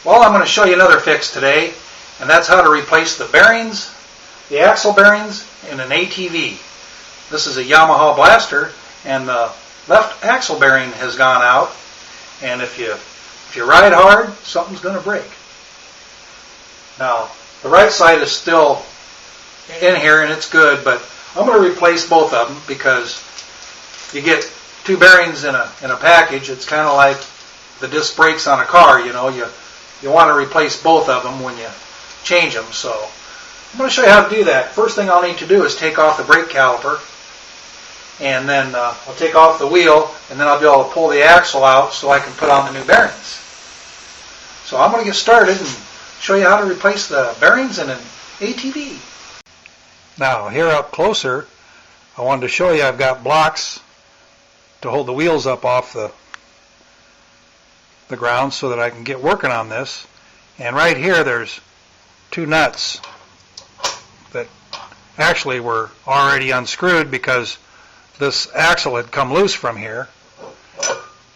Well, I'm going to show you another fix today, and that's how to replace the bearings, the axle bearings, in an ATV. This is a Yamaha Blaster, and the left axle bearing has gone out, and if you ride hard, something's going to break. Now, the right side is still in here and it's good, but I'm going to replace both of them because you get two bearings in a package. It's kind of like the disc brakes on a car, you know. You want to replace both of them when you change them. So I'm going to show you how to do that. First thing I'll need to do is take off the brake caliper, and then I'll take off the wheel, and then I'll be able to pull the axle out so I can put on the new bearings. So I'm going to get started and show you how to replace the bearings in an ATV. Now, here up closer, I wanted to show you I've got blocks to hold the wheels up off the ground so that I can get working on this. And right here there's two nuts that actually were already unscrewed because this axle had come loose from here.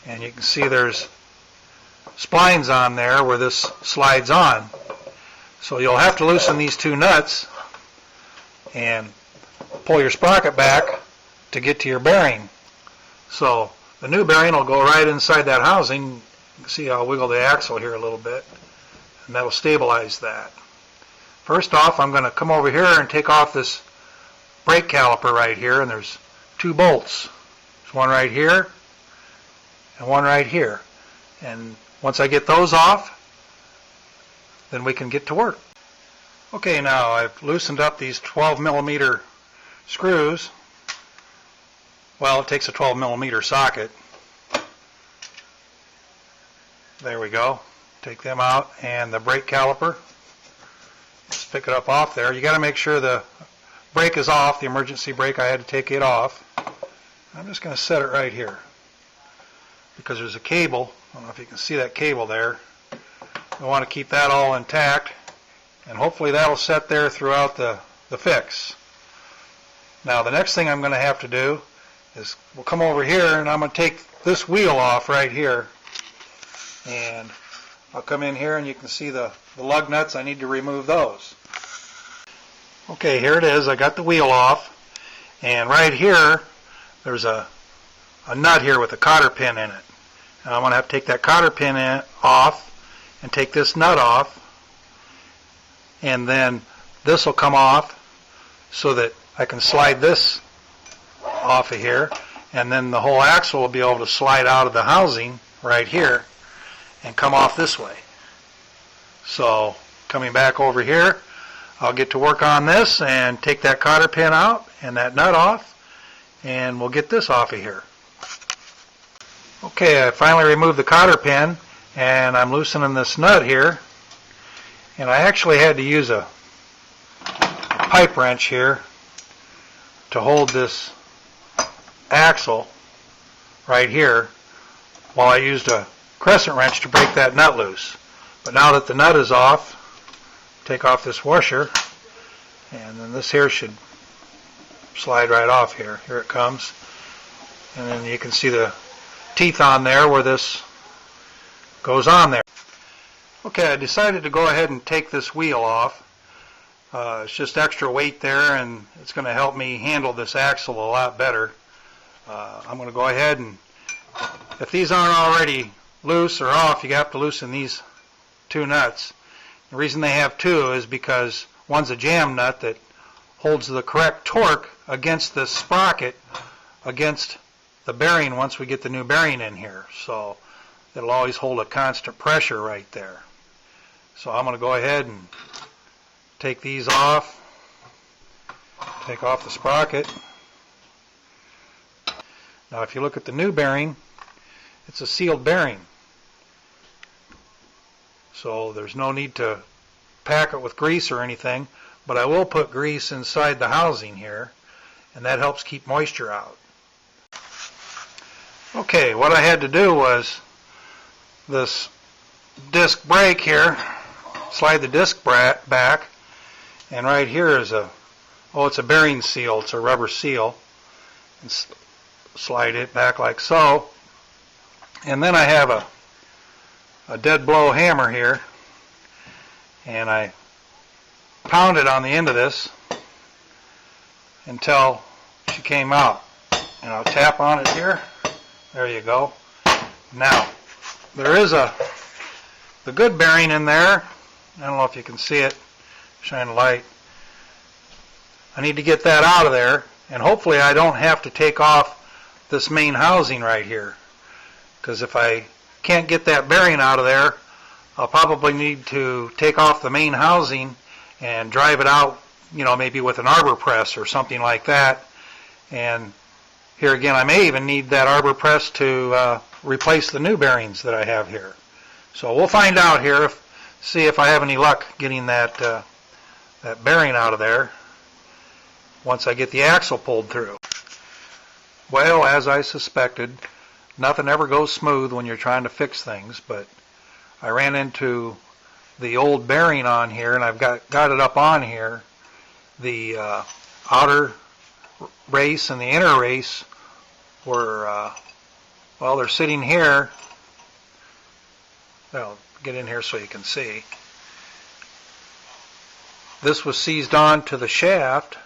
And you can see there's splines on there where this slides on. So you'll have to loosen these two nuts and pull your sprocket back to get to your bearing. So the new bearing will go right inside that housing. You can see I'll wiggle the axle here a little bit, and that'll stabilize that. First off, I'm going to come over here and take off this brake caliper right here, and there's two bolts. There's one right here and one right here. And once I get those off, then we can get to work. Okay, now I've loosened up these 12 millimeter screws. Well, it takes a 12 millimeter socket. There we go. Take them out, and the brake caliper. Just pick it up off there. You got to make sure the brake is off. The emergency brake, I had to take it off. I'm just going to set it right here because there's a cable. I don't know if you can see that cable there. We want to keep that all intact, and hopefully that'll set there throughout the fix. Now the next thing I'm going to have to do is we'll come over here, and I'm going to take this wheel off right here, and I'll come in here and you can see the lug nuts. I need to remove those. Okay, here it is. I got the wheel off, and right here there's a nut here with a cotter pin in it. Now I'm going to have to take that cotter pin off and take this nut off, and then this will come off so that I can slide this off of here, and then the whole axle will be able to slide out of the housing right here and come off this way. So coming back over here, I'll get to work on this and take that cotter pin out and that nut off, and we'll get this off of here. Okay, I finally removed the cotter pin, and I'm loosening this nut here, and I actually had to use a pipe wrench here to hold this axle right here while I used a crescent wrench to break that nut loose. But now that the nut is off, take off this washer, and then this here should slide right off here. Here it comes, and then you can see the teeth on there where this goes on there. Okay, I decided to go ahead and take this wheel off. It's just extra weight there, and it's going to help me handle this axle a lot better. I'm going to go ahead, and if these aren't already loose or off, you have to loosen these two nuts. The reason they have two is because one's a jam nut that holds the correct torque against the sprocket against the bearing once we get the new bearing in here. So it'll always hold a constant pressure right there. So I'm going to go ahead and take these off, take off the sprocket. Now if you look at the new bearing, it's a sealed bearing. So there's no need to pack it with grease or anything, but I will put grease inside the housing here, and that helps keep moisture out. Okay, what I had to do was this disc brake here, slide the disc back, and right here is it's a bearing seal, it's a rubber seal, and slide it back like so, and then I have a dead blow hammer here, and I pounded on the end of this until she came out. And I'll tap on it here. There you go. Now, there is the good bearing in there. I don't know if you can see it. Shine a light. I need to get that out of there, and hopefully I don't have to take off this main housing right here, because if I can't get that bearing out of there, I'll probably need to take off the main housing and drive it out, maybe with an arbor press or something like that. And here again, I may even need that arbor press to replace the new bearings that I have here. So we'll find out here, see if I have any luck getting that bearing out of there once I get the axle pulled through. Well, as I suspected, nothing ever goes smooth when you're trying to fix things, but I ran into the old bearing on here, and I've got it up on here. The outer race and the inner race were, they're sitting here. I'll get in here so you can see. This was seized on to the shaft,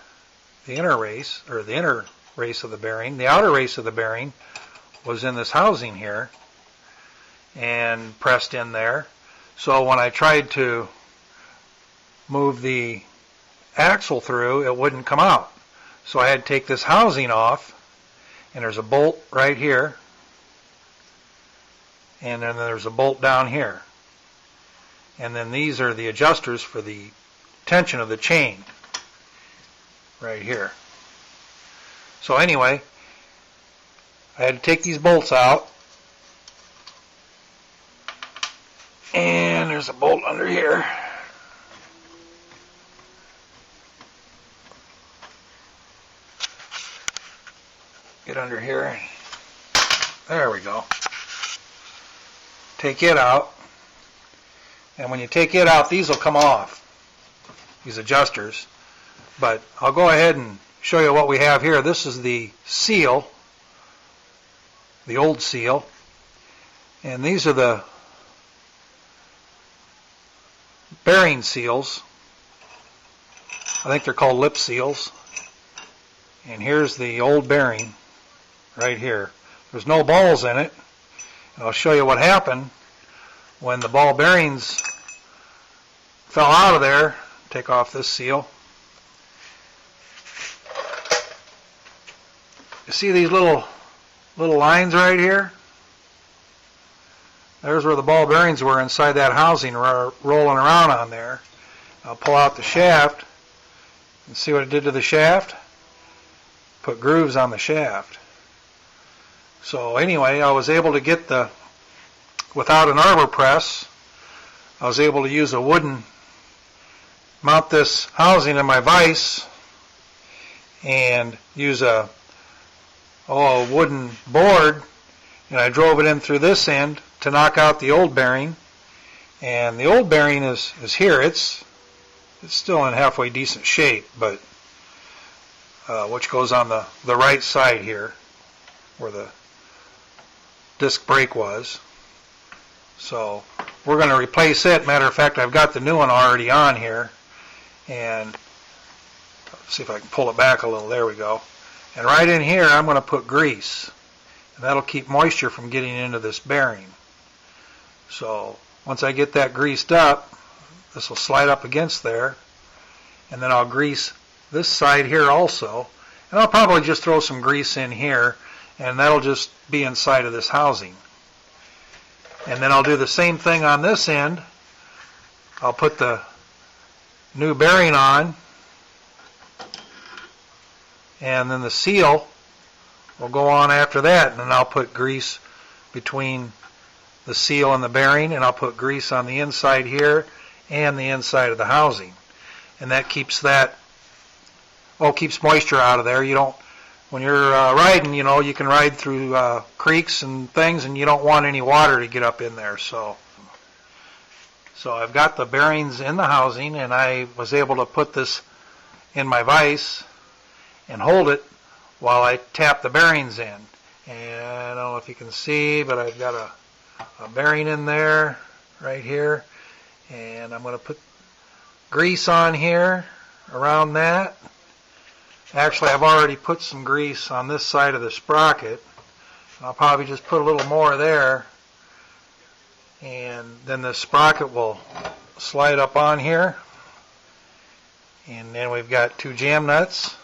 the inner race, or the inner race of the bearing. The outer race of the bearing was in this housing here and pressed in there. So when I tried to move the axle through, it wouldn't come out. So I had to take this housing off, and there's a bolt right here, and then there's a bolt down here. And then these are the adjusters for the tension of the chain right here. So anyway, I had to take these bolts out, and there's a bolt under here. Get under here. There we go. Take it out, and when you take it out, these will come off, these adjusters. But I'll go ahead and show you what we have here. This is the seal, the old seal, and these are the bearing seals. I think they're called lip seals. And here's the old bearing right here. There's no balls in it. And I'll show you what happened when the ball bearings fell out of there. Take off this seal. You see these little lines right here? There's where the ball bearings were inside that housing, rolling around on there. I'll pull out the shaft and see what it did to the shaft. Put grooves on the shaft. So anyway, I was able to get without an arbor press, I was able to use a wooden, mount this housing in my vise, and use a wooden board, and I drove it in through this end to knock out the old bearing. And the old bearing is here. It's still in halfway decent shape, but which goes on the right side here where the disc brake was. So we're going to replace it. Matter of fact, I've got the new one already on here, and let's see if I can pull it back a little. There we go. And right in here I'm going to put grease, and that'll keep moisture from getting into this bearing. So once I get that greased up, this will slide up against there, and then I'll grease this side here also, and I'll probably just throw some grease in here, and that'll just be inside of this housing. And then I'll do the same thing on this end. I'll put the new bearing on, and then the seal will go on after that, and then I'll put grease between the seal and the bearing, and I'll put grease on the inside here and the inside of the housing. And that keeps keeps moisture out of there. You don't, when you're riding, you can ride through creeks and things, and you don't want any water to get up in there. So I've got the bearings in the housing, and I was able to put this in my vise and hold it while I tap the bearings in. And I don't know if you can see, but I've got a bearing in there right here, and I'm going to put grease on here around that. Actually, I've already put some grease on this side of the sprocket. I'll probably just put a little more there, and then the sprocket will slide up on here. And then we've got 2 jam nuts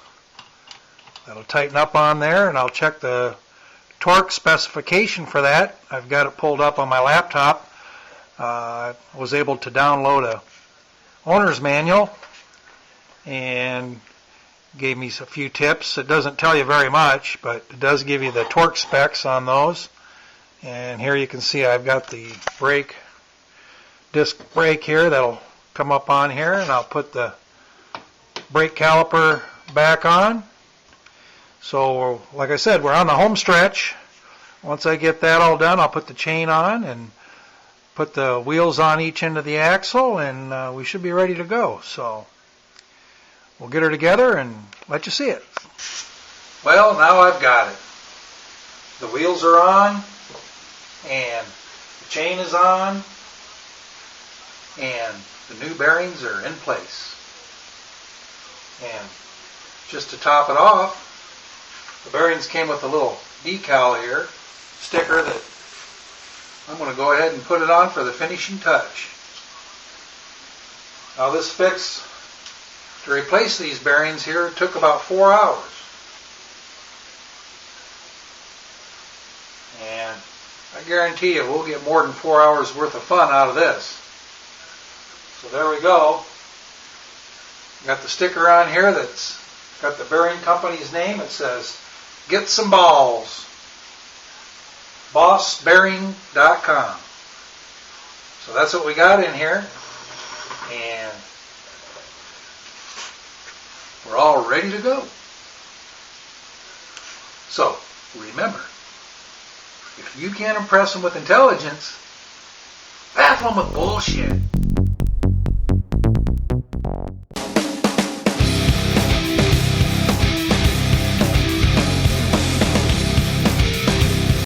that'll tighten up on there, and I'll check the torque specification for that. I've got it pulled up on my laptop. I was able to download a owner's manual and gave me a few tips. It doesn't tell you very much, but it does give you the torque specs on those. And here you can see I've got the disc brake here that'll come up on here, and I'll put the brake caliper back on. So like I said, we're on the home stretch. Once I get that all done, I'll put the chain on and put the wheels on each end of the axle, and we should be ready to go. So we'll get her together and let you see it. Well, now I've got it. The wheels are on, and the chain is on, and the new bearings are in place. And just to top it off, the bearings came with a little decal here, sticker that I'm going to go ahead and put it on for the finishing touch. Now this fix to replace these bearings here took about 4 hours. And I guarantee you we'll get more than 4 hours worth of fun out of this. So there we go. Got the sticker on here that's got the bearing company's name. It says, "Get some balls. bossbearing.com." So that's what we got in here. And we're all ready to go. So remember, if you can't impress them with intelligence, baffle them with bullshit.